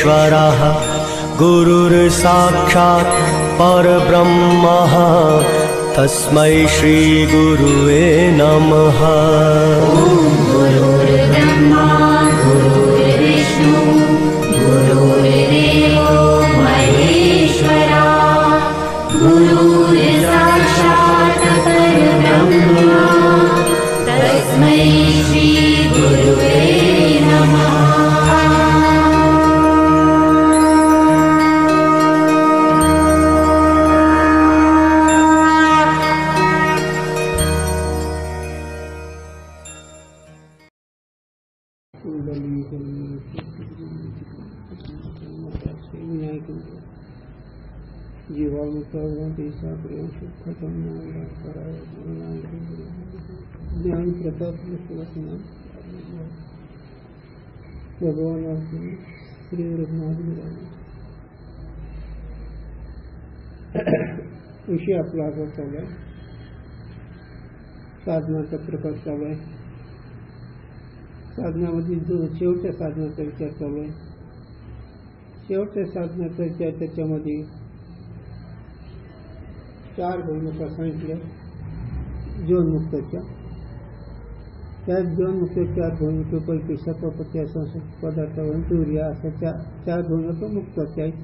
परमेश्वरः गुरुर्साक्षात् परब्रह्मः तस्मै श्री गुरुवे नमः। गुरुर्ब्रह्मा गुरुर्विष्णु गुरुर्देवो महेश्वरा गुरुर्साक्षात् परब्रह्मा तस्मै श्री गुरुवे नमः। ज्ञान प्रताप भगवान श्री रघुनाथ विषय आपला आगाऊ चालू आहे। साधनाचा प्रकार चालू आहे। साधनामध्ये जो शेवटच्या साधनाचा विचार चालू आहे। शेवटच्या साधनाचा विचार त्याच्यामध्ये 4 भूमिका सांगितल्या जीवनमुक्ताच्या। त्या जीवनमुक्ताच्या 4 भूमिकेपैकी सत्वपत्ती संस्कृत पदार्थावरून तुर्य अशा 4 भूमिका मुक्ताच्या आहेत।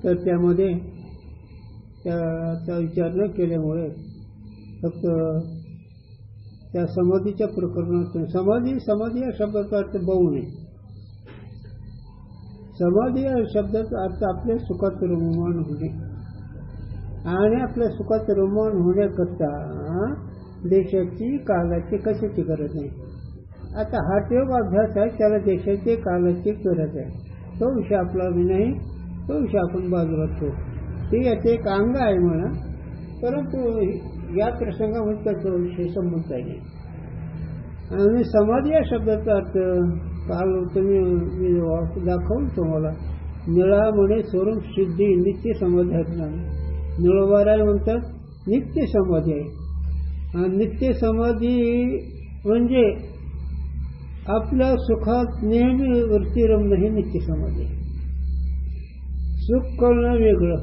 तर त्यामध्ये त्याचा विचार न केल्यामुळे फक्त त्या समाधीच्या प्रकरणातून समाधी या शब्दाचा अर्थ बहु नाही। समाधी या शब्दाचा अर्थ आपल्या सुखात रममाण होणे आणि आपल्या सुखात रममाण होण्याकरता देशाची कालाची कशाची गरज नाही। आता हा योग अभ्यास आहे, त्याला देशाची कालाची गरज आहे। तो विषय आपला नाही, तो विषय आपण बाजूला ठेवू। ते याचे एक अंग आहे म्हणा, परंतु या प्रसंगामध्ये त्याचा विषय संबंध आहे। आणि समाधी या शब्दाचा अर्थ काल तुम्ही दाखवून तुम्हाला निळा म्हणे स्वरूप सिद्धी नित्य समाधी आहे। निळवाराय म्हणतात नित्य समाधी आहे। नित्य समाधी म्हणजे आपल्या सुखात नेहमी वरती रमणं हे नित्य समाधी आहे। सुख कळणं वेगळं,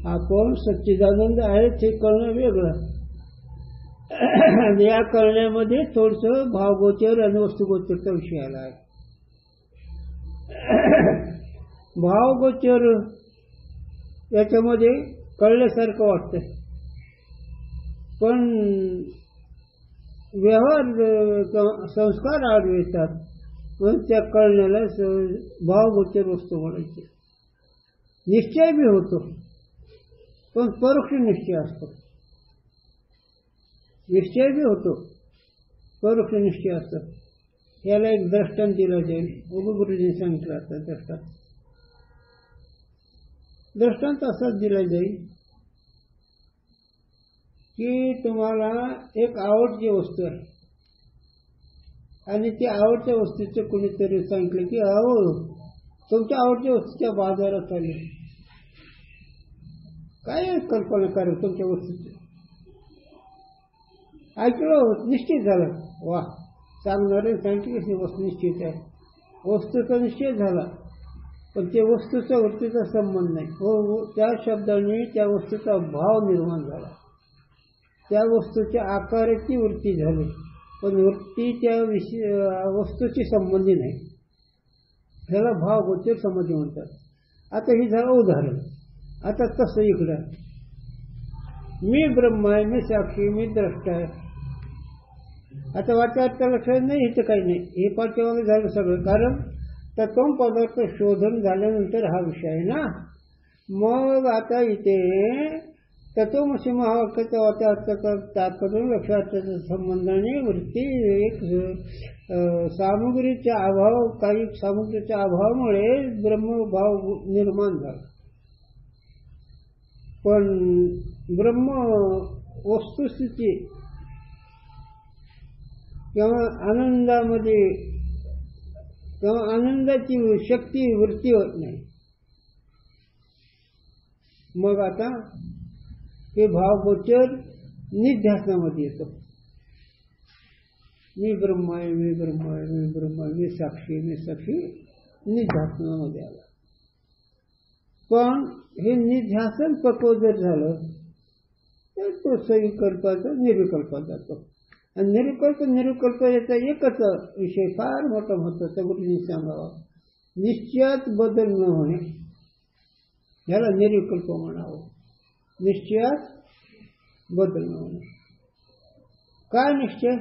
आपण सच्चिदानंद आहे ते कळणं वेगळं। या कळण्यामध्ये थोडंसं भावगोचर आणि वस्तुगोचरचा विषय आला आहे। भावगोचर याच्यामध्ये कळल्यासारखं वाटतं, पण व्यवहार संस्कार आडवे येतात म्हणून त्या कळण्याला भावगोचर वस्तू म्हणायचे। निश्चय बी होतो, पण परोक्ष निश्चय असतो। निश्चय बी होतो, परोक्ष निश्चय असतो। याला एक दृष्टांत दिला जाईल। गुरुजींनी सांगितलं आता दृष्टांत असाच दिला जाईल की तुम्हाला एक आवडती वस्तू आहे आणि ती आवडत्या वस्तूचे कोणीतरी सांगितलं की अहो तुमच्या आवडत्या वस्तूच्या बाजारात आली, काय कल्पना करा तुमच्या वस्तूची। ऐकलं, निश्चित झालं, वा सांगणारे सांगितलं की वस्तू निश्चित आहे। वस्तूचा निश्चय झाला, पण ते वस्तूचा वृत्तीचा संबंध नाही। त्या शब्दाने त्या वस्तूचा भाव निर्माण झाला, त्या वस्तूच्या आकाराची वृत्ती झाली, पण वृत्ती त्या वस्तूची संबंधी नाही। ह्याला भावगोचर समाधी म्हणतात। आता हे झालं उदाहरण। आता तसं इकडं मी ब्रह्म आहे, मी साक्षी, मी द्रष्टा आहे। आता वाचायचं लक्षात नाही, इथं काही नाही, हे पाठीमागे झालं सगळं। कारण तत्व पदार्थ शोधन झाल्यानंतर हा विषय आहे ना। मग आता इथे तत्वमसी महावाक्याचा तात्पर्य लक्षार्थाच्या संबंधाने वृत्ती एक सामग्रीच्या अभाव, काही सामग्रीच्या अभावामुळे ब्रह्मभाव निर्माण झाला। पण ब्रह्म वस्तुस्थिती किंवा आनंदामध्ये किंवा आनंदाची शक्ती वृत्ती होत नाही। मग आता हे भावगोचर निध्यासनामध्ये येतो। मी ब्रह्म आहे, मी ब्रह्म आहे, मी ब्रह्म आहे, मी साक्षी, मी साक्षी निध्यासनामध्ये आला. पण हे निध्यासन पक्व जर झालं तर तो सविकल्पाचा निर्विकल्पात जातो. आणि निर्विकल्प याचा एकच विषय फार मोठा महत्वाचा गुरुजींनी सांगावा, निश्चयात बदल न होणे, याला निर्विकल्प म्हणावं. निश्चयात बदल न होणे. काय निश्चय?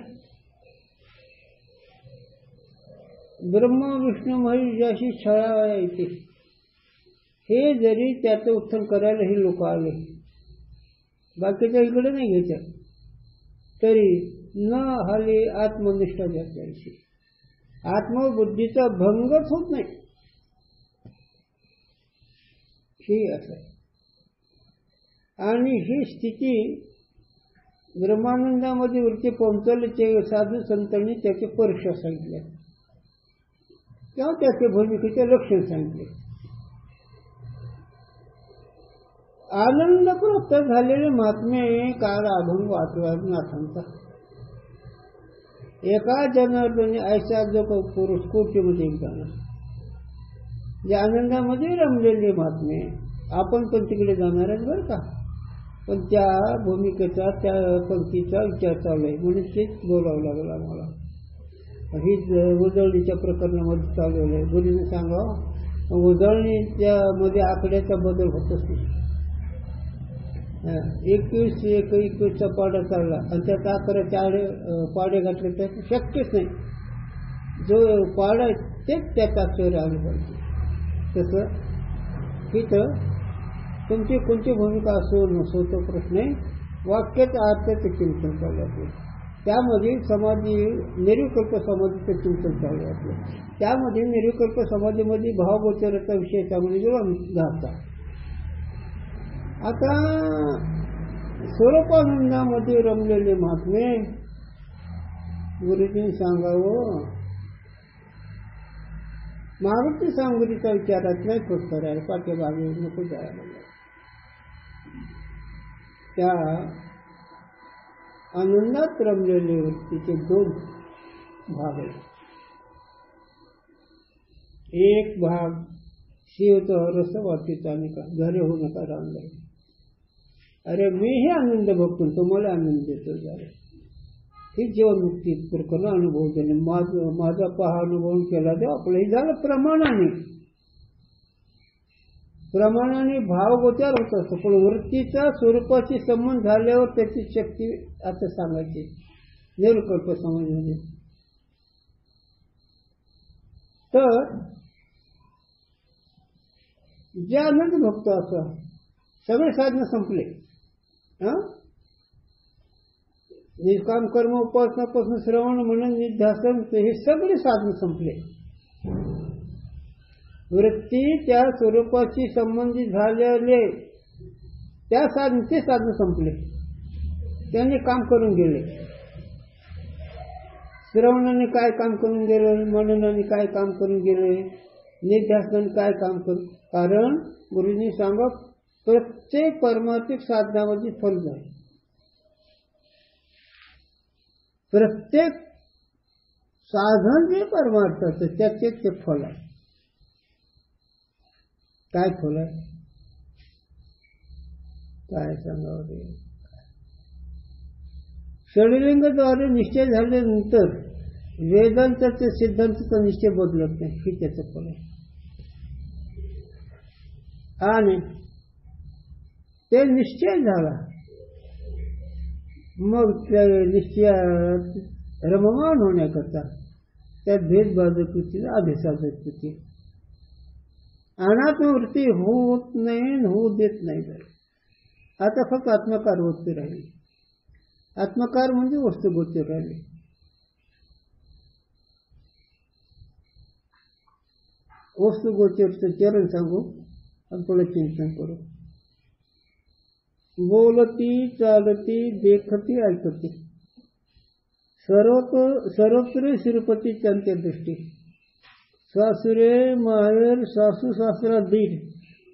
ब्रह्म विष्णू महेश ज्याशी छळावा येते, हे जरी त्याचं उत्थान करायला हे लोक आले, बाकीच्या इकडे नाही घ्यायचं, तरी न हाले आत्मनिष्ठा द्यायची. आत्मबुद्धीचा भंगच होत नाही. ही असं. आणि ही स्थिती ब्रह्मानंदामध्ये वृत्ती पोहोचवल्याचे साधू संतांनी त्याचे परीक्षा सांगितल्या किंवा त्याचे भूमिकेचे लक्षण सांगितले. आनंद प्राप्त झालेले महात्मे काळ अभंग वाचनाथांचा. एका जनार्दनी ऐसा जो पुरुष कोटीमध्ये एक जाणार, जे आनंदामध्ये रमलेले महात्मे, आपण पण तिकडे जाणार आहेत बरं का, पण त्या भूमिकेचा त्या पंक्तीचा विचार चालू आहे म्हणून तेच बोलावं लागलं आम्हाला. ही उजळणीच्या प्रकरणामध्ये चालू आहे. गुरुने सांगावं, उजळणीच्या आकड्याचा बदल होतच नाही. 21चा पाडा चालला आणि त्यात 11 पाडे घातले तर शक्यच नाही. जो पाडा आहे तेच त्यात अक्षर आले पाहिजे. तसं तिथं तुमची कोणती भूमिका असो नसो तो प्रश्न आहे. वाक्याचा अर्थाचं चिंतन चालू आहे. त्यामध्ये समाधी निर्विकल्प समाधीचं चिंतन चालू आहे. त्यामध्ये निर्विकल्प समाधीमध्ये भावगोचराचा विषय त्यामध्ये जाता. आता स्वरूपानंदामध्ये रमलेले महात्मे गुरुजींनी सांगावं, मारुती सांगुलीचा विचारात नाही पुस्तक आहे, पाठीमागे नको जायला. त्या आनंदात रमलेले वृत्तीचे 2 भाग आहेत. एक भाग शिवतो रस वाटीचा घरे होऊ नका रामला. अरे मी हे आनंद बघतो, तुम्हाला आनंद देतो. झालं हे जीवनमुक्ती प्रकरण अनुभव देणे. माझा पहा अनुभव केला तेव्हा आपलं हे झालं प्रमाणाने भाव गोचार होत असतो. पण वृत्तीचा स्वरूपाशी संबंध झाल्यावर त्याची शक्ती आता सांगायची निर्विकल्प समजमध्ये. तर जे आनंद भक्तो असं सगळे साधनं संपले. निष्काम कर्म उपासनापासून श्रवण म्हणून निध्यासन हे सगळे साधन संपले. वृत्ती त्या स्वरूपाशी संबंधित झालेले त्या साधनचे साधन संपले. त्यांनी काम करून गेले. श्रवणाने काय काम करून गेले, मननाने काय काम करून गेले, निध्यासनाने काय काम करून. कारण गुरुजींनी सांगा प्रत्येक परमार्थिक साधनामध्ये फल झाले. प्रत्येक साधन जे परमार्थाचं त्याचे ते फल आहे. काय फल आहे काय सांगावं. षडलिंगाद्वारे निश्चय झाल्यानंतर वेदांताचे सिद्धांताचा निश्चय बदलत नाही, हे त्याचं फल आहे. आणि ते निश्चय झाला मग त्या निश्चयात रममान होण्याकरता त्यात भेदबाधक वृत्ती अभिसाधक वृत्ती अनात्मवृत्ती होत नाही, होऊ देत नाही. आता फक्त आत्मकार वृत्ती राहिली. आत्मकार म्हणजे वस्तुगोचर राहिली. वस्तुगोचरचं चरण सांगू आणि पुढे चिंतन करू. बोलती चालती देखती ऐकती सर्वत्र श्रीपती अंत्यदृष्टी. सासुरे माहेर सासू सासरा दीर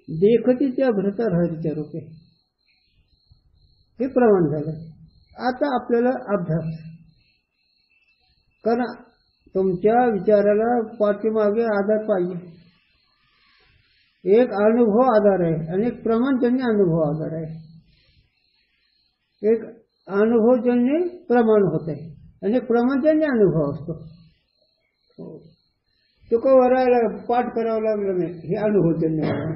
देखती त्या भ्रता हरीच्या रूपे. हे प्रमाण झालं. आता आपल्याला अभ्यास. कारण तुमच्या विचाराला पाठीमागे आधार पाहिजे. एक अनुभव आधार आहे आणि एक प्रमाणजन्य अनुभव आधार आहे. एक अनुभवजन्य प्रमाण होत आहे आणि एक प्रमाणजन्य अनुभव असतो. तुका वरायला पाठ करावं लागलं नाही, हे अनुभवजन्य आहे.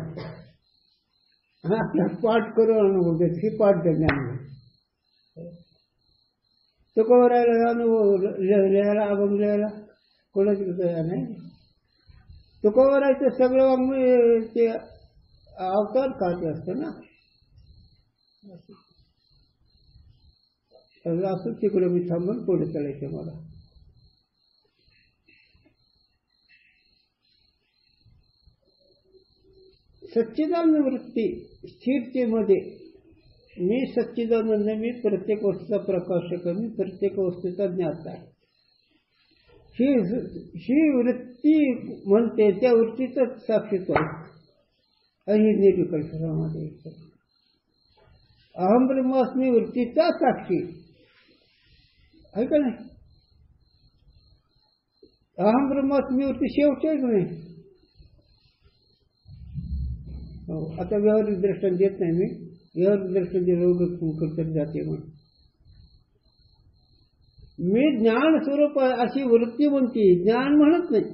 आपला पाठ करून अनुभव देत, हे पाठजन्य अनुभव. तुका वरायला अनुभव लिहायला अभंग लिहायला कोणाची नाही. तुका वरायचं सगळं वाङ्मय ते अवतार खाते असतं ना. असं तिकडे मी थांबून पुढे चालायचं मला. सच्चिदानंद वृत्ती स्थिरतेमध्ये मी सच्चिदानंद, मी प्रत्येक वस्तूचा प्रकाशक, मी प्रत्येक वस्तूचा ज्ञाता आहे. ही वृत्ती म्हणते, त्या वृत्तीचंच साक्षीत्व आहे. ही निर्विकल्पनामध्ये अहम ब्रह्मास्मी वृत्तीचा साक्षी आहे का नाही. अहम ब्रह्मास्मी वृत्ती शेवटची आहे का नाही. हो, आता व्यावहारिक दृष्टांत देत नाही मी. व्यावहारिक दृष्टांत रोग करत जाते म्हणून मी ज्ञान स्वरूप अशी वृत्ती म्हणते, ज्ञान म्हणत नाही.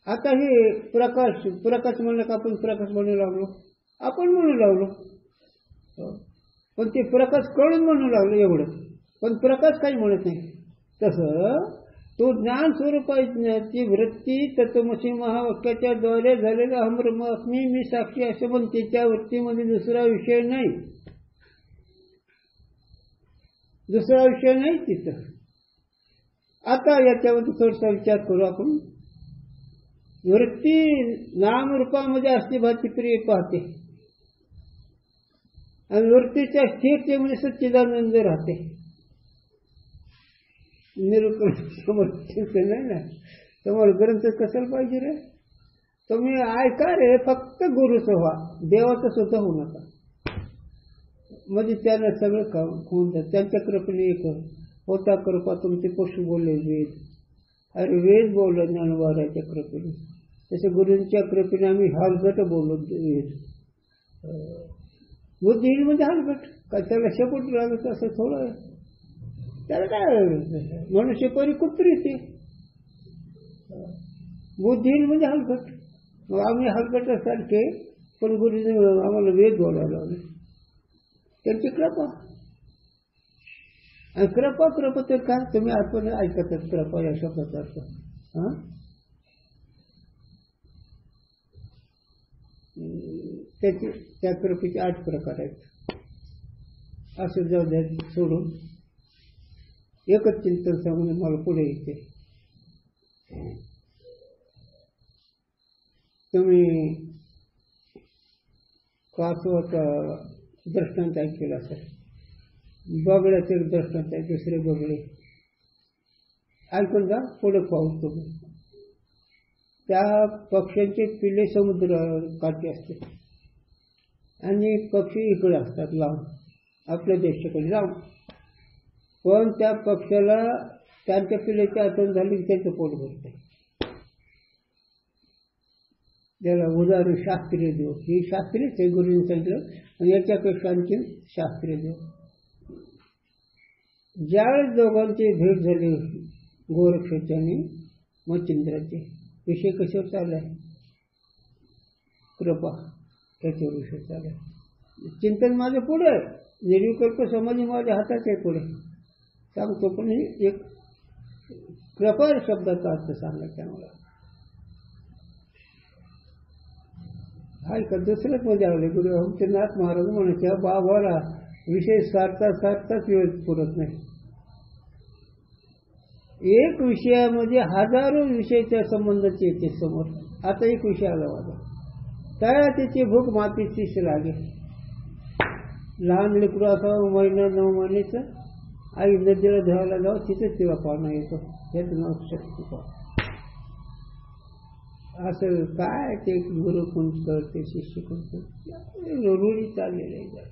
आता हे प्रकाश म्हणलं का आपण प्रकाश म्हणू लागलो, आपण म्हणू लागलो. पण ते प्रकाश कळून म्हणू लागलो एवढं, पण प्रकाश काही म्हणत नाही. तसं तो ज्ञान स्वरूपाची वृत्ती तत्वमसी महावाक्याच्या द्वारे झालेलं अहम ब्रह्मास्मी मी साक्षी असं म्हणते. त्या वृत्तीमध्ये दुसरा विषय नाही, दुसरा विषय नाही तिथं. आता याच्यामध्ये थोडासा विचार करू आपण. वृत्ती नामरूपामध्ये अस्तिभाती प्रिय पाहते आणि वृत्तीच्या स्थिरतेमध्ये सच्चिदानंद राहते. समोर नाही ना, समोर ग्रंथ कशाला पाहिजे रे. तुम्ही ऐका रे, फक्त गुरुचं व्हा, देवाचं सुद्धा होऊ नका. म्हणजे त्यानं सगळं काम होऊन जात. त्यांच्या कृपेने एक होता कृपा तुमचे पशु बोलले वेद. अरे वेद बोललं ज्ञानवाराच्या कृपेने. तसे गुरूंच्या कृपेने आम्ही हलगट बोललो वेद. बुद्धिहीन म्हणजे हलगट काय, त्याला शेपूट लागत असं थोडं. त्याला काय मनुष्य परी कुत्री ते. बुद्धिहीन म्हणजे हलगट. मग आम्ही हलगटासारखे, पण गुरुजी आम्हाला वेद बोलायला लावले. त्यांची कृपा. आणि कृपा तर काय तुम्ही आपण ऐकतात कृपा या शब्दाचा अर्थ. त्या कृपेचे 8 प्रकार आहेत. असं जाऊ द्या सोडून एकच चिंतन सांगून मला पुढे येते. तुम्ही कासवाचा दृष्टांत ऐकलेला असेल. बगड्याचे दृष्टांत आहे, दुसरे बगडे ऐकून जा. पुढे पाहू तुम्ही. त्या पक्ष्यांचे पिल्ले समुद्र काठी असते आणि पक्षी इकडे असतात लावून, आपल्या देशाकडे लावून. पण त्या पक्षाला त्यांच्या पिल्ल्याची आठवण झाली की त्याचं पोट भरते. त्याला उदाहरण शास्त्रीय देव. ही शास्त्रीयच आहे, गुरुजींनी सांगितलं. आणि याच्यापेक्षा आणखी शास्त्रीय देव. ज्यावेळेस दोघांची भेट झाली गोरक्षाची आणि मच्छिंद्राची, विषय कशावर चाललाय. कृपा त्याच्यावर विषय चाललाय. चिंतन माझं पुढे, निर्विकल्प समाधी माझ्या हातात आहे. पुढे सांगतो, पण एक कृपा शब्दाचा अर्थ सांगायचा मला. हाय का दुसऱ्याच मध्ये आले. गुरु नाथ महाराज म्हणायच्या बाबाला विषय सारताच वेळ पुरत नाही. एक विषयामध्ये हजारो विषयाच्या संबंधाचे येते समोर. आता एक विषय आला माझा, त्या त्याची भूक मातीची लागे. लहान लेकरू असावं, महिना 9 महिन्याचं, आई नदीला धुवायला जावं, तिथेच तिला पाहुणा येतो. हेच नाव शक्तिपाठ. असं काय ते गुरु कोण करते, शिष्य कोण करते, रूढी चाललेलं आहे.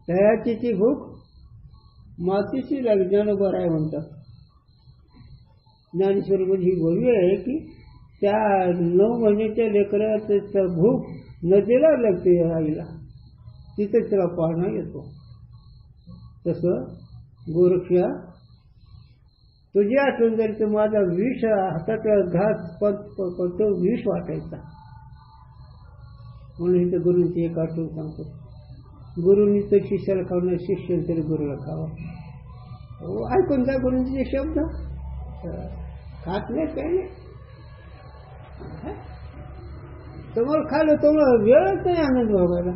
तयाची ती भूक मातीशी ज्ञानोबा राय म्हणतात. ज्ञानेश्वरीमध्ये ही गोष्ट आहे की त्या 9 महिन्याच्या लेकराचं भूक नदीला लागते आईला, तिथे त्याला पाहणं येतो. तसं गोरक्षा तुझ्या आठवण जरी तर माझा विष हातात घास तो विष वाटायचा. म्हणून इथं गुरुंची एक आठवण सांगतो. गुरुंनी तर शिष्याला खावणं, शिष्य तरी गुरुला खावं. ऐकून जा गुरुंचे शब्द, खात नाही काही नाही. तुम्हाला खाल्लं तुम्हाला वेळच नाही आनंद भोगायला.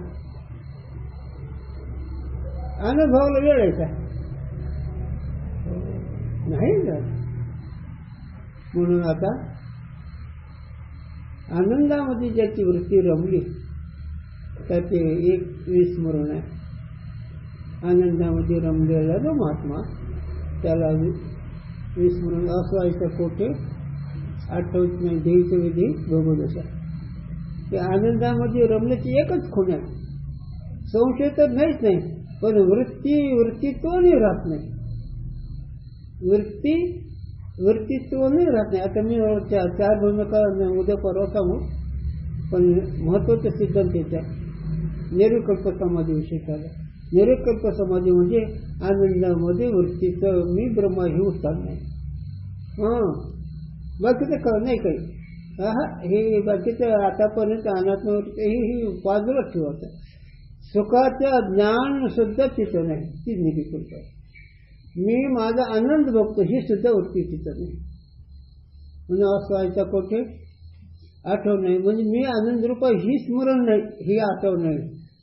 आनंद भोगायला वेळ आहे का? नाही झालं. म्हणून आता आनंदामध्ये ज्याची वृत्ती रमली त्याचे एक विस्मरण आहे. आनंदामध्ये रमलेला जो महात्मा त्याला विस्मरण असवायचं कोठे आठवत नाही. देवीचं विधी भोगवदशा. ते आनंदामध्ये रमण्याची एकच खूण आहे. संशय तर नाहीच नाही, पण वृत्तीत्व नाही राहत नाही. वृत्तीत्व नाही राहत नाही. आता मी 4 भूमिका उद्या परवा सांगू, पण महत्वाचं सिद्धांत याचा निर्विकल्प समाधीविषयी झाला. निर्विकल्प समाधी म्हणजे आनंदामध्ये वृत्तीचं मी ब्रह्मा ही उत्तर नाही. बाकीचं नाही काही. हे बाकीचं आतापर्यंत अनात्मवृत्ती ही बाजूला ठेवत. सुखाचं ज्ञान सुद्धा तिथं नाही, ती निर्विकल्प आहे. मी माझा आनंद बघतो ही सुद्धा वृत्ती तिथं नाही. म्हणून असं व्हायचा कोठे आठव नाही. म्हणजे मी आनंद रूपा ही स्मरण नाही, ही आठव नाही.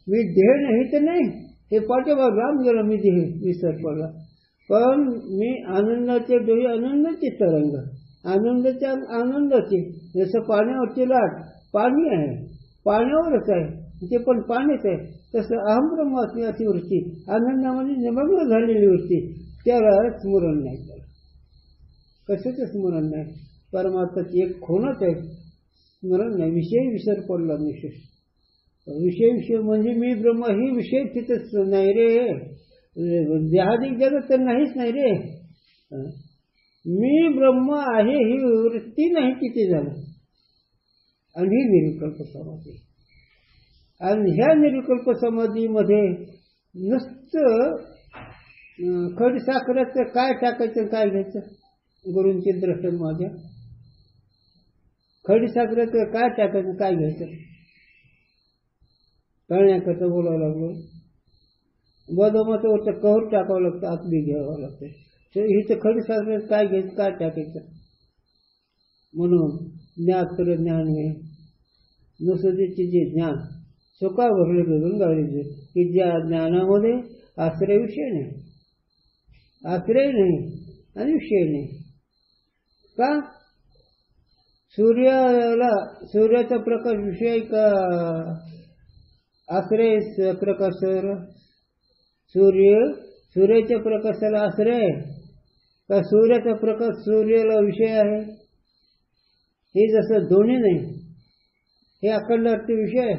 मी देह नाही तर नाही, हे पाठीमाग राम गेला मी देह विसर पडला. पण मी आनंदाचे डोळे, आनंदाचे तरंग, आनंदाच्या आनंदाचे. जसं पाण्यावरची लाट पाणी आहे, पाण्यावरच आहे, ते पण पाणीच आहे. तसं अहम ब्रह्मास्मी अशी वृत्ती आनंदामध्ये निमग्न झालेली वृत्ती, त्याला स्मरण नाही. कशाचं स्मरण नाही? परमार्थाची एक खूणच आहे, स्मरण नाही. विषय विसर पडला. विषय म्हणजे मी ब्रह्म ही विषय तिथंच नाही रे. देहादिक जगत तर नाहीच नाही रे. मी ब्रह्म आहे ही वृत्ती नाही किती झालं. आणि ही निर्विकल्प समाधी. आणि ह्या निर्विकल्प समाधीमध्ये नुसतं खडसाखराचं काय टाकायचं काय घ्यायचं? गुरूंचे दर्शन माझ्या खडसाखराचं काय टाकायचं काय घ्यायचं? कळण्याकरता बोलावं लागलो. बदमाचं वरचं कहूर टाकावं लागतं, आतली घ्यावं लागतं. हिचं खडसाखराचं काय घ्यायचं काय टाकायचं? म्हणून ज्ञात्र ज्ञान हे नुसतीचे जे ज्ञान सुका भरले गंगाळीचे की ज्या ज्ञानामध्ये आश्रय विषय नाही, आश्रय नाही आणि विषय नाही. का? सूर्याचा प्रकाश विषय का आश्रय प्रकाश? सूर्याच्या प्रकाशाला आश्रय का सूर्याचा प्रकाश सूर्याला विषय आहे? हे जसं दोन्ही नाही. हे अखंड अर्थ विषय आहे.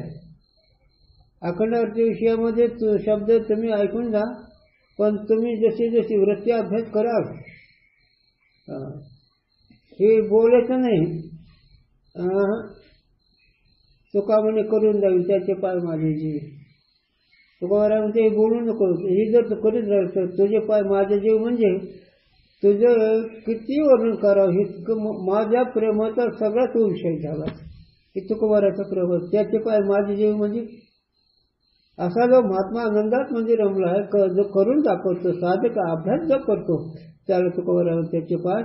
अखंड अर्थ विषयामध्ये शब्द तुम्ही ऐकून जा, पण तुम्ही जशी जशी वृत्ती अभ्यास कराल हे बोलायचं नाही. तुकामणे करून जाईल त्याचे पाय माझे जीव. तुकारामध्ये हे बोलू नको. हे जर तू करीत राहील तर तुझे पाय माझे जीव म्हणजे तुझं किती वर्णन करावं. हे माझ्या प्रेमाचा सगळा तो विषय झाला. हे तुकोबाराचा प्रेम, त्याचे पाय माझे जीव म्हणजे असा जो महात्मा आनंदात म्हणजे रमला आहे, जो करून दाखवतो, साधक अभ्यास जो करतो त्याला तुकोबारावर त्याचे पाय.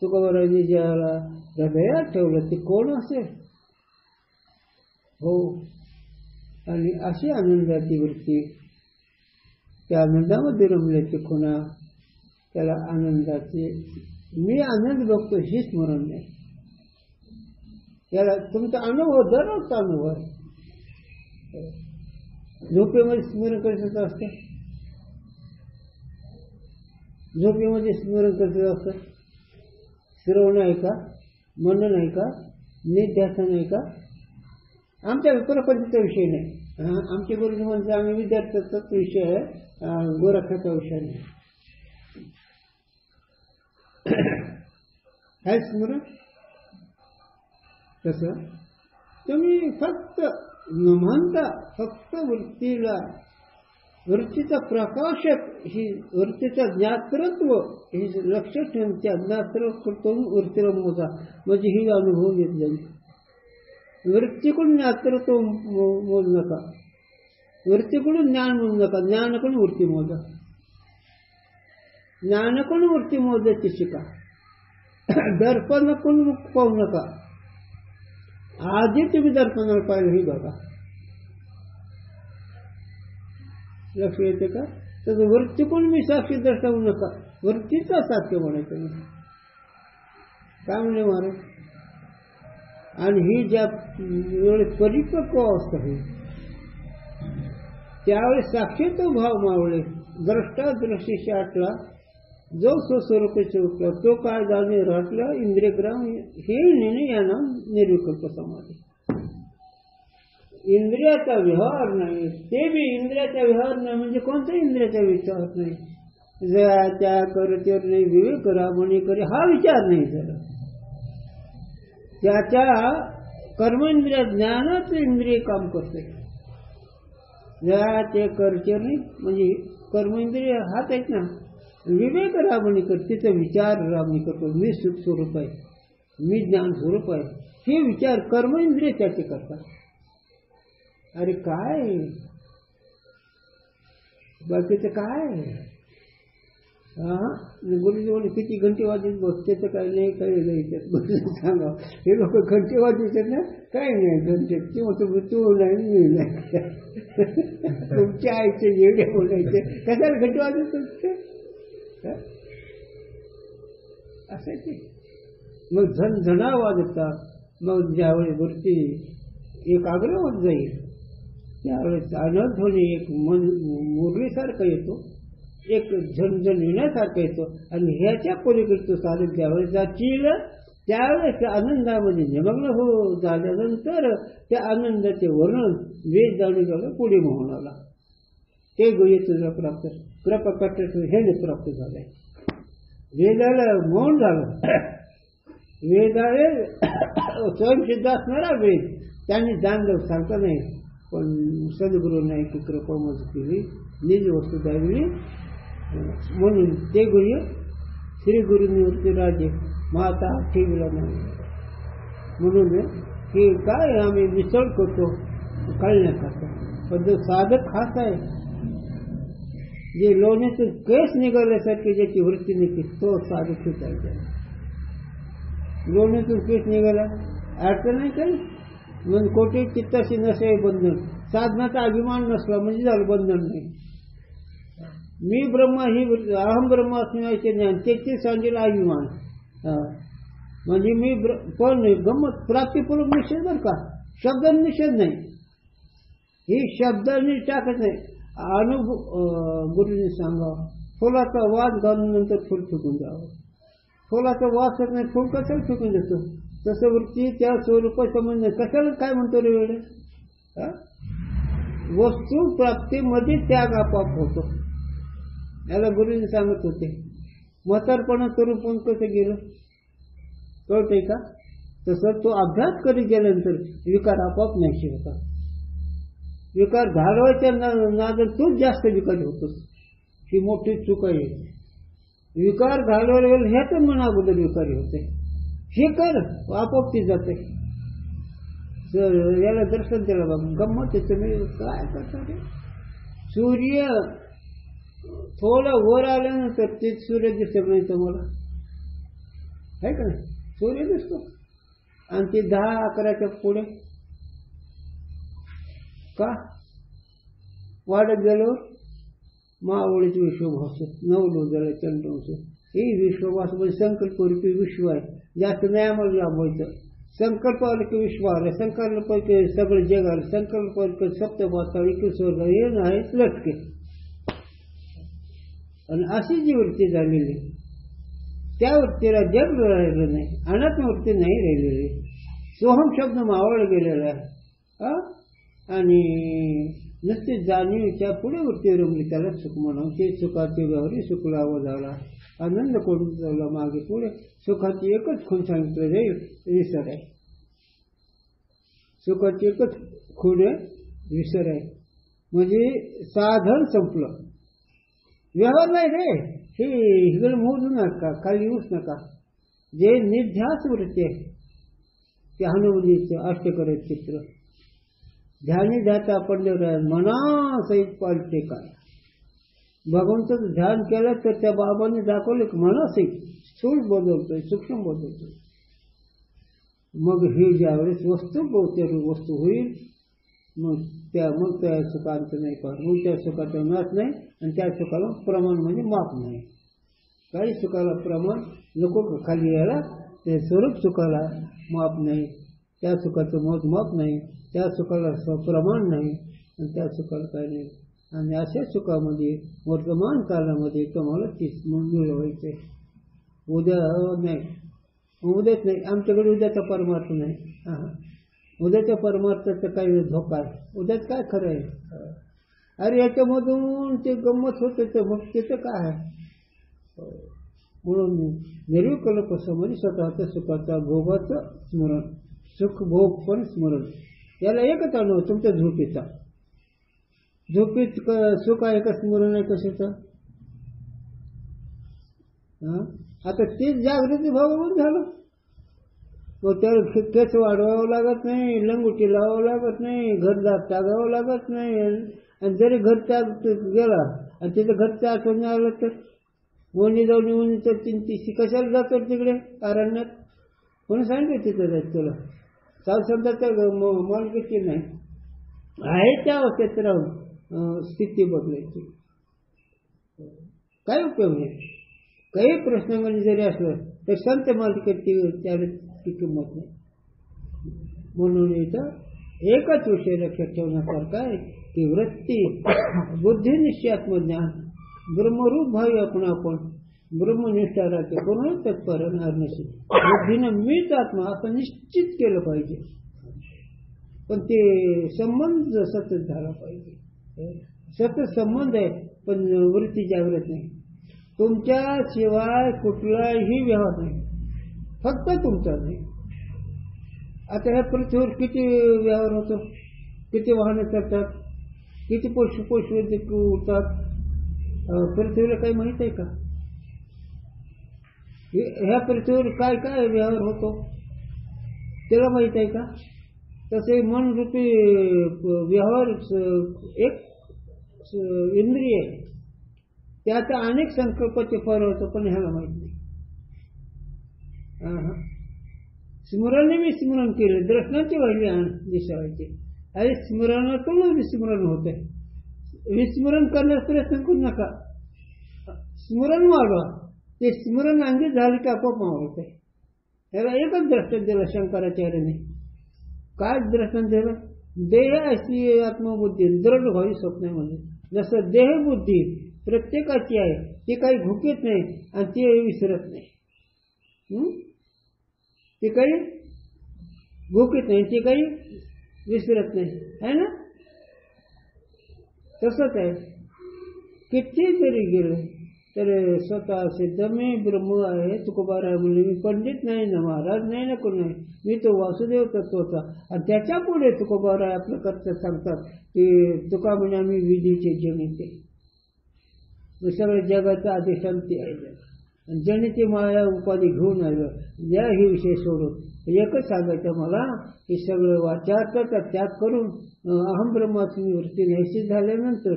तुकोबारांनी ज्याला हृदयात ठेवलं ते कोण असेल? हो. आणि अशी आनंदाची वृत्ती, त्या आनंदामध्ये रमल्याची खुणा, त्याला आनंदाचे मी आनंद बघतो ही स्मरण नाही. याला तुमचा अनुभव दररोजचा अनुभव आहे. झोपेमध्ये स्मरण करायचं असतं. झोपेमध्ये स्मरण करायचं असतं. श्रवण आहे का? मनन आहे का? निध्यासन आहे का? आमच्या प्रपंचाचा विषय नाही. आमचे गुरुजी म्हणजे आम्ही विद्यार्थ्याचाच विषय आहे, गोरखाचा विषय नाही. काय स्मरण तसं तुम्ही फक्त न म्हणता फक्त वृत्तीचा प्रकाशक ही वृत्तीचा ज्ञातृत्व हे लक्ष ठेवून त्या ज्ञातृत्व वृत्तीला मोजा, म्हणजे ही अनुभव घेत जाईल. वृत्तीकडून ज्ञातृत्व मोजू नका, वृत्तीकडून ज्ञान मोजू नका, ज्ञानाकडून वृत्ती मोजा. ज्ञानाकडून वृत्ती मोजायची शिका. दर्पणाकडून पाहू नका, आधी तुम्ही दर्पणाला पाहिलं हे बघा. लक्ष येते का? तर वृत्तीकडून मी साक्षी दर्शवू नका, वृत्तीचा साक्ष्य म्हणायचं नाही. काय म्हणे महाराज? आणि ही ज्या वेळेस परिपक्व अवस्था होईल त्यावेळेस साक्षीचा भाव मावळे, द्रष्टा दृष्टीशी आटला, जो स्वस्वरूपाचे उठला तो काय जाणे राटला, इंद्रियग्राम हे निर्णय यांना निर्विकल्प समाधी. इंद्रियाचा व्यवहार नाही, ते बी इंद्रियाचा व्यवहार नाही म्हणजे कोणता इंद्रियाचा विचार नाही, त्या करतेवर नाही, विवेक करा म्हणे करे हा विचार नाही. जरा त्याच्या कर्मेंद्रिय ज्ञानाच इंद्रिय काम करते, ते करते नाही म्हणजे कर्मेंद्रिय हात आहेत ना, विवेक राबणी करते, तिचा विचार राबणी करतो. मी सुख स्वरूप आहे, मी ज्ञान स्वरूप आहे, हे विचार कर्मेंद्रिय त्याचे करतात. अरे काय बाकीचं काय? गुरुजी बोलले किती घंटे वाजत बसते तर काही नाही, काही नाही सांगा. हे लोक घंटे वाजवतात ना, काही नाही घंटे किंवा तू नाही मी नाही. तुमच्या आईचे येडे बोलायचे कशाला घंटे वाजवत असायचे. मग झणझणा वाजतात. मग ज्यावेळी वरती एकाग्र होत जाईल त्यावेळेस आनंद होणे एक मुरलीसारखा येतो, एक झणझण येण्यासारखा येतो. आणि ह्याच्या पलीकडचं चालत ज्यावेळेस जातील त्यावेळेस आनंदामध्ये निमग्न हो झाल्यानंतर त्या आनंदाचे वर्णन वेद जाणून पुढे मोहनाला ते गृहीत प्राप्त कृपा कट हे प्राप्त झालंय. वेदाला मौन झालं. वेदाला स्वयंसिद्ध असणारा वेद त्यांनी जाणलं सांगता नाही, पण सद्गुरू नाही की कृपा मज केली निज वस्तू द्यावी म्हणून ते गुरु श्री गुरुनिवृत्ती राजे माता ठेवला नाही. म्हणून की काय आम्ही मिसळ करतो कळण्याकरता, पण जो साधक खास आहे जे लोण्यातून केस निघाल्यासारखी ज्याची वृत्ती निघते तो साधक सुटायचा. लोण्यातून केस निघाला अडचण नाही काही, म्हणून कोटी चित्ताशी नसे बंधन, साधनाचा अभिमान नसला म्हणजे झालं बंधन नाही. मी ब्रह्मा ही अहम ब्रह्मास्मीचे ज्ञान त्याचे सांगेल अभिमान, म्हणजे मी पण गमत प्राप्तीपूर्वक निषेध बरं का, शब्दांनी निषेध नाही, ही शब्दांनी टाकत नाही. गुरुजींनी सांगावं फुलाचा वास घालून नंतर फुल फेकून द्यावं. फुलाचा वास नाही, फुल कशाला फेकून देतो? तसं वृत्ती त्या स्वरूपात संबंध कशाला काय म्हणतो रे वेळे? वस्तू प्राप्तीमध्ये त्याग आपोआप होतो. याला गुरुजी सांगत होते. म्हातारपणा तरुण पण कसं गेलं कळतंय का? तसं तो अभ्यास करीत गेल्यानंतर विकार आपोआप नाही होतात. विकार घालवायच्या नादात तोच जास्त विकार होतोस, ही मोठी चूक आहे. विकार घालवायला गेलं ह्याच मन अगोदर विकारी होते, हे कर आपोआप ती जाते. याला दर्शन दिलं बघा गंमत आहे. तुम्ही काय करता रे? सूर्य थोडं वर आल्यानंतर ते सूर्य दिसत नाही तुम्हाला, आहे का नाही? सूर्य दिसतो आणि ते 10-11च्या पुढे का वाढत गेलो मावळीचे विश्वभास 9 लोजला चंद्रवंश. हे विश्वभास म्हणजे संकल्परूपी विश्व आहे. जास्त नाही आम्हाला लांबवायचं. संकल्प आलं की विश्व आलं, संकल्प सगळं जग आलं, संकल्प सप्तपाताळी की स्वर्ग हे नाही लटके. आणि अशी जी वृत्ती झालेली त्या वृत्तीला जग राहिलं नाही, अनात्म वृत्ती नाही राहिलेली. सोहम शब्द मावळ गेलेला आहे. आणि नुसती जाणीवीच्या पुढे वृत्ती रमली त्याला सुख म्हणावं. ते सुखाचे व्यवहारी सुख लावा झाला, आनंद करून चालला मागे पुढे. सुखाची एकच खूण सांगितलं जाईल, विसर आहे. सुखाची एकच खूण आहे, विसर आहे. म्हणजे साधन संपलं, व्यवहार नाही रे. हे इकडे मोजू नका, खाली येऊच नका. जे निध्यास वृत्ती आहे ते हनुमंतीचं अष्टकर चित्र. ध्यानी ध्याता पंढरा मनासहित पालते काय. भगवंताचं ध्यान केलं तर त्या बाबांनी दाखवलं की मनासहित स्थूल बदलतोय, सूक्ष्म बदलतोय. मग हे ज्यावेळेस वस्तू होईल, मग त्या सुखांत नाही पाहत. मग त्या सुखाचा नाश नाही आणि त्या सुखाला प्रमाण म्हणजे माप नाही. काही सुखाला प्रमाण नको खाली यायला, ते स्वरूप सुखाला माप नाही, त्या सुखाचं मोजमाप नाही, त्या सुखाला प्रमाण नाही आणि त्या सुखाला काही नाही. आणि अशा सुखामध्ये वर्तमान कालामध्ये तुम्हाला तीच मिळवायचं आहे. उद्या नाही, उद्याच नाही. आमच्याकडे उद्याचा परमार्थ नाही. उद्याच्या परमार्थाचा काही धोका आहे. उद्याच काय खरं आहे. अरे याच्यामधून ते गंमत होते तर मग त्याचं काय आहे. म्हणून निर्विकल्प समज स्वतःच्या सुखाचा भोगाचं स्मरण, सुख भोग पण स्मरण. याला एकच अनुभव तुमच्या झोपेचा. झोपेत सुख आहे का स्मरण आहे कशाचं. आता तेच जागृती भावावर झालं. मग त्याला केस वाढवावं लागत नाही, लंगोटी लावावं लागत नाही, घरदार टाकावं लागत नाही. आणि जरी घर त्याग गेला आणि तिथं घरचं आठवण आलं तर वणी जाऊन वणी तर चिंतीशी कशाला जातो तिकडे अरण्यात. कोणी सांगितलं तिथं जायचं तुला. साल समजाच्या मालकीची नाही आहे त्या अवस्थेत राहून स्थिती बदलायची. काय उपयोग नाही. काही प्रश्नामध्ये जरी असलं तर संत मालकीची त्यावेळेस ती किंमत नाही. म्हणून इथं एकच विषय लक्षात ठेवण्यासारखा आहे की वृत्ती बुद्धी निश्चयात्मज्ञान ब्रह्मरूप भावी आपण ब्रह्मनिष्ठा राहते. कोण तत्पर नशी बुद्धीनं मीच आत्मा असं निश्चित केलं पाहिजे. पण ते संबंध सतत झाला पाहिजे. सतत संबंध आहे पण वृत्ती जागृत नाही. तुमच्या शिवाय कुठलाही व्यवहार नाही, फक्त तुमचा नाही. आता ह्या पृथ्वीवर किती व्यवहार होतो, किती वाहनं चालतात, किती पशु उडतात. पृथ्वीला काही माहीत आहे का. ह्या पृथ्वीवर काय काय व्यवहार होतो त्याला माहीत आहे का. तसे मन रूपी व्यवहार एक इंद्रिय आहे, त्याचा अनेक संकल्पाचे फळ होतो पण ह्याला माहीत नाही. स्मरणाने मी स्मरण केलं, दर्शनाची वाहिली दिसायची. अरे स्मरणातून विस्मरण होत आहे. विस्मरण करण्यास प्रयत्न करू नका, स्मरण वाढवा. ते स्मरण अंगी झाले की आपोआप मावळत आहे. याला एकच दर्शन दिलं शंकराचार्याने. काय दर्शन दिलं. देह अशी आत्मबुद्धी दृढ व्हावी स्वप्नामध्ये. जसं देहबुद्धी प्रत्येकाची आहे, ती काही घुकीत नाही आणि ती विसरत नाही. ती काही घुकीत नाही, ती काही विसरत नाही, है ना. तसंच आहे. किती जरी गेलं तर स्वतः सिद्ध मी ब्रह्म आहे. तुकोबाराय म्हणले मी पंडित नाही ना, महाराज नाही ना, कोण नाही, मी तो वासुदेव तत्वचा. आणि त्याच्या पुढे तुकोबाराय आपलं कर्तव्य सांगतात की तुका म्हणजे आम्ही विधीचे जनिते, सगळ्या जगाचा अधिशांती आहे. जनिते माया उपाधी घेऊन आलं या हे विषय सोडून एकच सांगायचं मला की सगळं वाचार्थाचा त्याग करून अहम ब्रह्माची वृत्ती नैश्चित झाल्यानंतर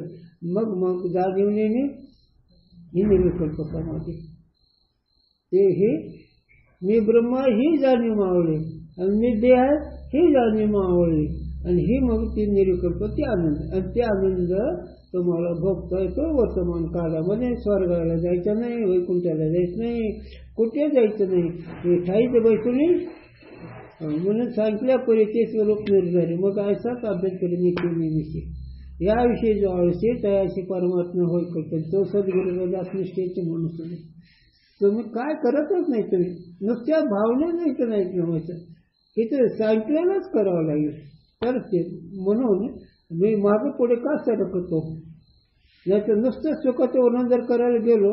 मग जागीवणे ही निर्विकल्प समाधी. ते हे मी ब्रह्मा ही जाणीव मावळली आणि मी देह ही जाणीव मावळली आणि ही मग ती निर्विकल्प ती आनंद. आणि ते आनंद तुम्हाला भोगता येतो वर्तमान काळामध्ये. स्वर्गाला जायचं नाही, वैकुंठाला जायचं नाही, कुठे जायचं नाही. हे ठाईच बैसुनी म्हणून सांगितल्यापरी ते स्वरूप निर्धारी. मग असाच अभ्यास करणे नेहमीचे याविषयी जो आळशी तयाशी परमात्मा होय करतो तो सद्गुरू आत्मनिष्ठेचे म्हणून नाही. तुम्ही काय करतच नाही. तुम्ही नुसत्या भावनेच इथं नाही नव्हायचं, इथं सांगितलेलंच करावं लागेल. तर ते म्हणून मी मागे पुढे का सरकतो, नाही तर नुसतं सुखाचं वर्णन जर करायला गेलो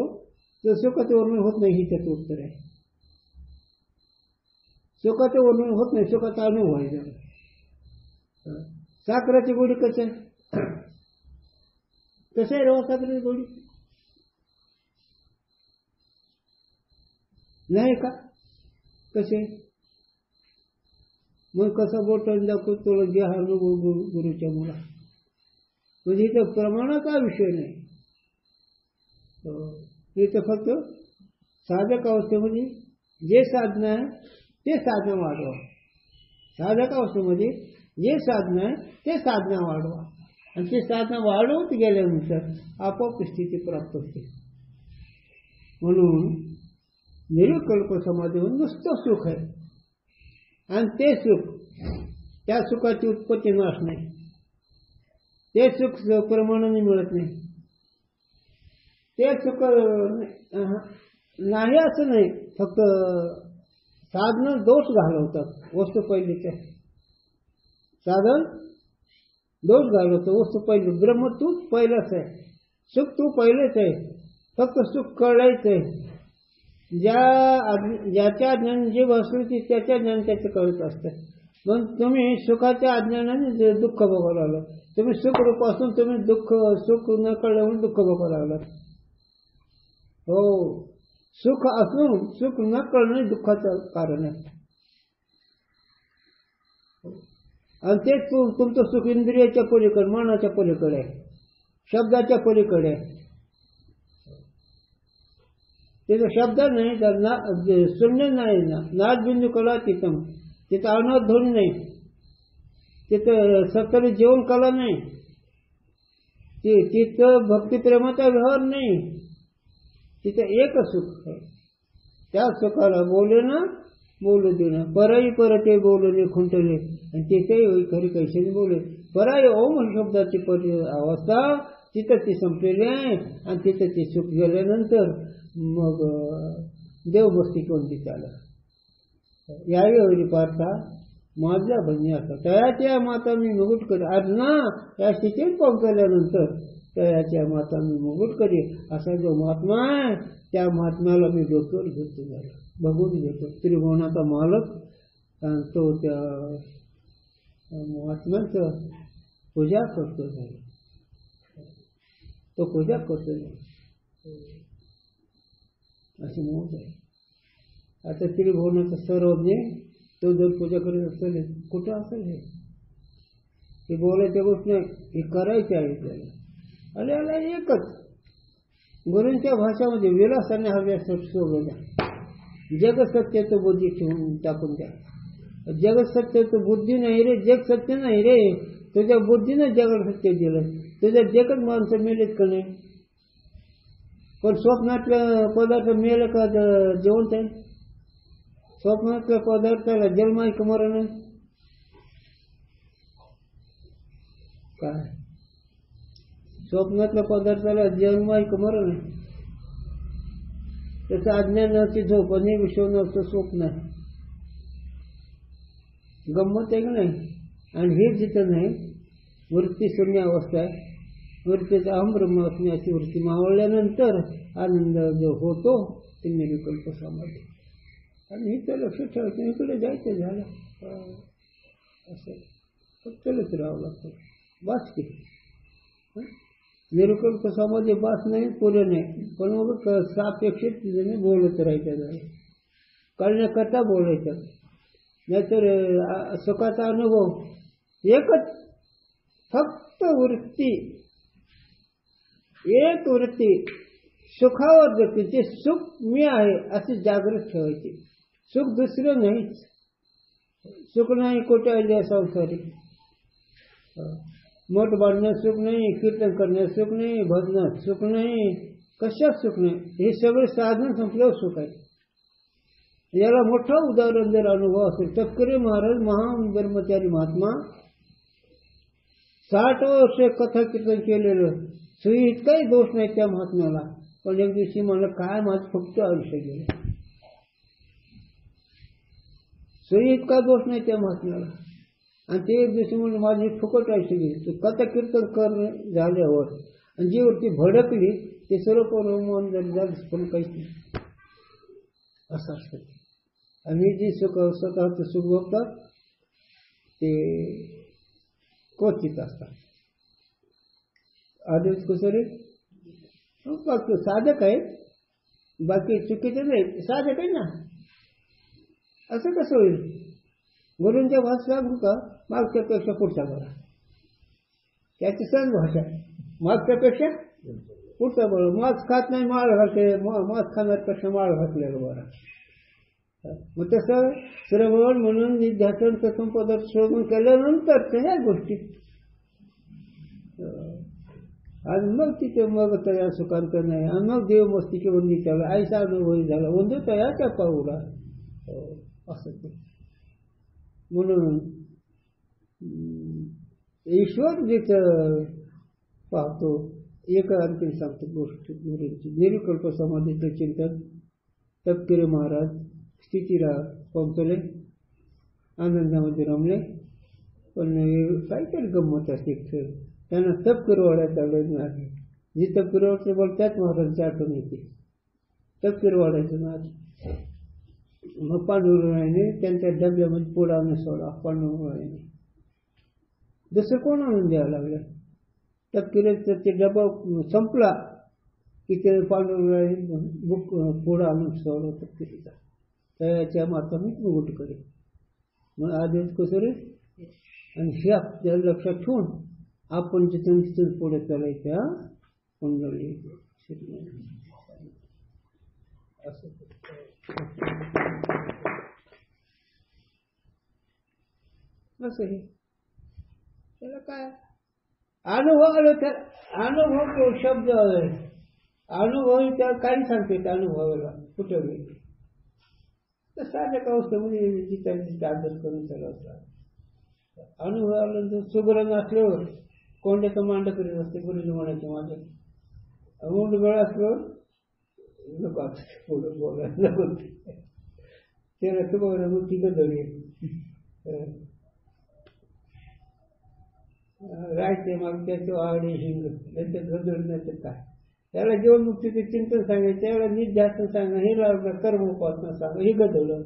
तर सुखाचं वर्णन होत नाही. ही त्याचं उत्तर आहे. सुखाचं वर्णन होत नाही, सुखाचा अनुभव आहे. जरा साखराची गोडी कसं आहे, कसं आहे रवा साखरेची गोडी नाही का, कसे मग कसा बोटाने दाखवतो घ्या अनुभव गुरुच्या मुला. म्हणजे इथं प्रमाणाचा विषय नाही, इथं फक्त साधक अवस्थेमध्ये जे साधना आहे ते साधना वाढवा. साधक अवस्थेमध्ये जे साधना आहे ते साधना वाढवा, आणि ते साधना वाढवत गेल्यानंतर आपोआप स्थिती प्राप्त होते. म्हणून निर्विकल्प समाधीवर नुसतं सुख आहे, आणि ते सुख, त्या सुखाची उत्पत्ती नाश नाही. ते सुख प्रमाणाने मिळत नाही. ते सुख नाही असं नाही, फक्त साधन दोष घालवतात. वस्तू पहिलीच आहे, साधन दोष घालवतो. वस्तू पहिली, ब्रह्म तूच पहिलाच आहे, सुख तू पहिलेच आहे, फक्त सुख कळायचं आहे. ज्याच्या अज्ञान जे वस्तू त्याच्या ज्ञान त्याचं कळत असतं. मग तुम्ही सुखाच्या अज्ञानाने दुःख भोगावं लागलं. तुम्ही सुख रूप असून तुम्ही दुःख, सुख न कळल्यामुळे दुःख भोगावं लागलं. हो, सुख असून सुख न कळणे दुःखाचं कारण आहे. आणि ते तुमचं सुख इंद्रियाच्या पलीकडे, मनाच्या पलीकडे आहे, शब्दाच्या पलीकडे आहे. तिथं शब्द नाही, तर शून्य नाही, नाद बिंदू कला तिथं, तिथं अनाथ ध्वनी नाही, तिथं सत्तरी जीवन कला नाही, तिथं भक्तिप्रेमाचा व्यवहार नाही, तिथं एक सुख आहे. त्या सुखाला बोले ना बोलू दे ना, पराई परते बोलणे खुंटले, आणि तिथे खरी कैसे बोले. पराई ओम शब्दाची अवस्था तिथं ती संपलेली आहे, आणि तिथं ती सुख गेल्यानंतर मग देवभक्ती कोणती चालत. यावी हरी पार्था माझ्या भजनी असतात. तयाच्या माता मी मुकुट करी, आज ना या स्थितीत पोहोचल्यानंतर तयाच्या माता मी मुकुट करी असा जो महात्मा आहे, त्या महात्म्याला मी डोक्यावर घेतो, झाला बघून घेतो. त्रिभुवनाचा मालक, आणि तो त्या महात्म्याचं पूजा करतो, झाला तो पूजा करतो, अशी नोंद आहे. आता त्रिभुवनाचा सर्वज्ञ तो जर पूजा करीत असेल, कुठं असेल हे बोलायच्या गोष्ट नाही, हे करायचे आहे त्याला. अरे आला एकच गुरूंच्या भाषामध्ये विलासाने हव्या सोडून द्या. जग सत्याचं बुद्धी ठेवून टाकून द्या. जग सत्याचं बुद्धी नाही रे, जग सत्य नाही रे. तुझ्या बुद्धीनं जगाला सत्य दिलं, तुझ्या जगत माणसं मेलेत का नाही. पण स्वप्नातलं पदार्थ मिळालं का जिवंत आहे. स्वप्नातल्या पदार्थाला जन्म आहे का मरण आहे. काय स्वप्नातल्या पदार्थाला जन्म आहे का मरण आहे. त्याचं अज्ञानाची झोप आणि विश्वनाचं स्वप्न आहे. गंमत आहे का नाही. आणि हे जिथं नाही, वृत्ती शून्य अवस्था आहे. वृत्तीचा अहम ब्रह्म असण्याची वृत्ती मावळल्यानंतर आनंद जो होतो ते निर्विकल्प समाधी. आणि इथं लक्ष ठेवायचं, इकडे जायचं झालं असं फक्त राहावं लागतं. बास की निर्विकल्प समाधी बास नाही, पुरे नाही. पण मग सापेक्षित बोलत राहायचं झालं, कळण्याकरता बोलायचं. नाहीतर सुखाचा अनुभव एकच, फक्त वृत्ती, एक वृत्ती सुखावर जगते. ते सुख मी आहे असे जागृत ठेवायचे. सुख दुसरं नाहीच. सुख नाही कुठे आले संसारी. मठ बांधण्यात सुख नाही, कीर्तन करण्यात सुख नाही, भजनात सुख नाही, कशात सुख नाही. हे सगळे साधन संपल्यावर सुख आहे. याला मोठं उदाहरण जर अनुभव असेल, तत्करे महाराज महान ब्रह्मचारी महात्मा 60 वर्ष कथा कीर्तन केलेलं, सुई इतकाही दोष नाही त्या महात्म्याला. पण एक दिवशी मला काय माझं फक्त आयुष्य गेलं. सुई इतका दोष नाही त्या महात्म्याला. आणि ते एक दिवशी म्हणून माझी फुकट आयुष्य गेली. कथा कीर्तन करणे झाल्यावर आणि जी वरती भडकली ते सर्व मन जर झालं पण काहीच नाही असं असतं. आणि जी सुख स्वतःचं सुख बघतात ते क्वचित असतात. आदेश कुसरे बाकी साधक आहे, बाकी चुकीचे नाही, साधक आहे ना. असं कसं होईल? गुरूंच्या भाषा लागू का मागच्यापेक्षा पुढचा बरा, त्याची सहज भाषा. मागच्यापेक्षा पुढचा बरा. मांस खात नाही माळ घालते, मांस खाण्यापेक्षा माळ घातलेलं बरा. मग तसं श्रवण म्हणून निध्यासन प्रथम पदार्थ श्रवण केल्यानंतर ह्या गोष्टी आणि मग तिथे मग तया सुखांत नाही आणि मग देवमस्ती किंवा निचाला आईचा अनुभव झाला वंदू तयाच्या पाऊला असं ते. म्हणून ईश्वर जिथं पाहतो एक आणखी सांगतो गोष्ट गुरूंची. निर्विकल्प समाधीचं चिंतन तपकिरे महाराज स्थितीला पंपले, आनंदामध्ये रमले. पण काहीतरी गंमत असते. त्यांना तपकिरवाड्यात आलं नाही. जी तपकिरवाडचं बोल त्याच महाराजांची आठवण येते. तपकिरवाड्याचं नाच. मग पांडुरंगाने त्यांच्या डब्यामध्ये पोळा न सोडा. पांडुरंगाने दुसरं कोण आणून द्यावं लागलं. तपकिरेचा ते डबा संपला की ते पांडुरंगाने पोळा आणून सोडा तपकिरीचा. त्याच्या माता मी मुकुट करेन. मग आदेश कुसरे आणि हे आपल्याला लक्षात ठेवून आपण जिथून तिथून पुढे चालायच्या कुंडली असं. असं हे त्याला काय अनुभव आलं तर अनुभव शब्द आहे. अनुभव त्याला काही सांगते अनुभवाला कुठं गेले तर साधक अवस्थेमध्ये जिथे आदर करून त्याला अनुभव आल्यानंतर सुगरण असल्यावर कोंड्याचं मांड करीत असते. गुरुजी म्हणायचे माझ्या मुंड गळ असल्यावर नको पुढं बोलायला बोलते त्याला सुगरण गोष्टी गदळी राहायचे मग त्याचं आवडी हिंग त्यांच्या गदळ नाही तर काय. त्याला जीवनमुक्तीचे चिंतन सांगायचं, त्यावेळेला निध्यासन सांगा, हे लागलं कर्म उपासना सांगा, हे गदवलं.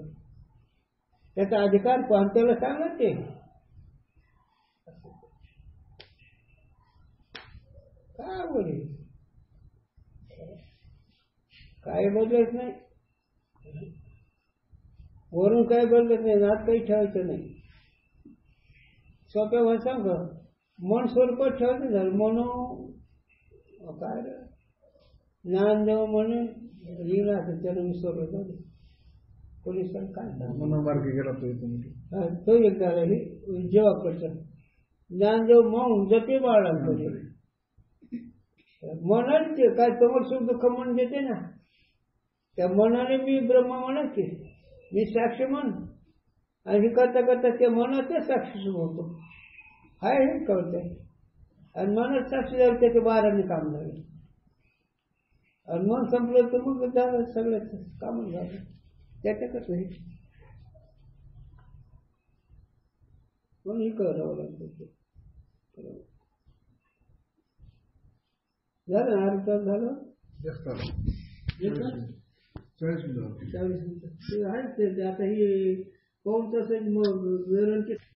त्याचा अधिकार पाहून त्याला सांगा ते काय बोले. काय बदलत नाही, वरून काय बदलत नाही, नात काही ठेवायचं नाही. सोप्या भाषा सांग मन स्वरूपात ठेवायचं झालं. म्हणून काय ज्ञानदेव म्हणून लिहिला त्याला विसरलं जाऊ कोणी सण काय मनोमार्गी गेला तो एक झाला जेव्हा करतात ज्ञानदेव म्हणून जते बाळा म्हणायचे काय समोर शुद्ध खमण देते ना त्या मनाने मी ब्रह्म म्हणायचे मी साक्षी म्हण आणि करता करता त्या मनाचे साक्षी होतो हाय हे कळतंय. आणि मनात साक्षी झालं त्याच्या बाराने काम झालं आणि मन संपलं तर मग झालं सगळ्याच काम झालं. त्याच्यातच हे म्हणून हे करावं लागतं. झालं ना अर्धा झालं 40 मिनिटं. ते आहेच ते आता ही पाऊन तास मग